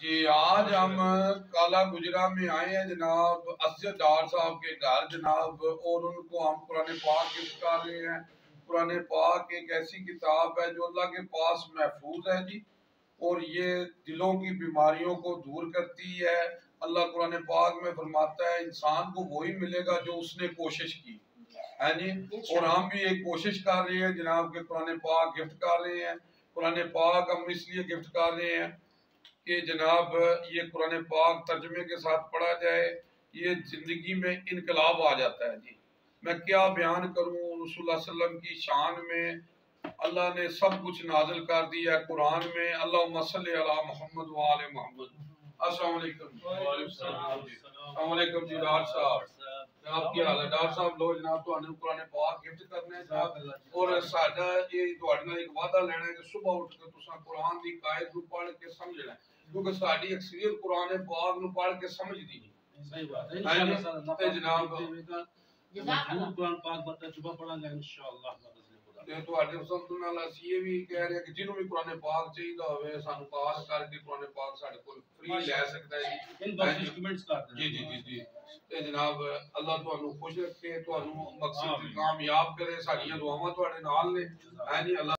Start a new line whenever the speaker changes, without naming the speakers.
جی آج ہم کالا گوجراں میں آئے ہیں جناب اسجد ڈار صاحب کے گھر جناب، اور ان کو ہم قرآن پاک گفٹ کر رہے ہیں۔ قرآن پاک ایک ایسی کتاب ہے جو اللہ کے پاس محفوظ ہے جی، اور یہ دلوں کی بیماریوں کو دور کرتی ہے۔ اللہ قرآن پاک میں فرماتا ہے انسان کو وہی ملے گا جو اس نے کوشش کی ہے جی، اور ہم بھی ایک کوشش کر رہے ہیں جناب کہ قرآن پاک گفٹ کر رہے ہیں۔ قرآن پاک ہم اس لیے گفٹ کر رہے ہیں کہ جناب یہ قرآن پاک ترجمے کے ساتھ پڑھا جائے، یہ زندگی میں انقلاب آ جاتا ہے جی۔ میں کیا بیان کروں رسول اللہ صلی اللہ علیہ وسلم کی شان میں، اللہ نے سب کچھ نازل کر دیا ہے قرآن میں۔ اللہم صلی علی محمد و آل محمد۔ السلام علیکم۔ السلام علیکم جی ڈار صاحب، جناب کی حال ہے؟ ڈار صاحب لو جناب تو قرآن پاک گفٹ کرنے ہیں جناب، اور ساڈا یہ تہاڈے نال ایک وعدہ لینا ہے کہ صبح اٹھ کے تساں قرآن دی قائد کو پڑھ کے سمجھنا ہے، کیونکہ ساری اکثریت قرآن پاک نو پڑھ کے سمجھدی نہیں۔
صحیح بات ہے، انشاءاللہ
تے جناب
قرآن پاک پر تجربہ پڑھا گا انشاءاللہ۔
تے تہاڈے وسط نال اسی یہ بھی کہہ رہے ہیں کہ جنوں بھی قرآن پاک چاہیدا ہوئے سانو کال کر کے قرآن پاک ساڈے کول فری لے سکدا ہے جی۔
ان باکس کمنٹس کر دیں
جی جی جی جی تے جناب اللہ تانوں خوش رکھے، تانوں مقصد کامیاب کرے، ساڈیاں دعاواں تہاڈے نال نے ہے جی۔ اللہ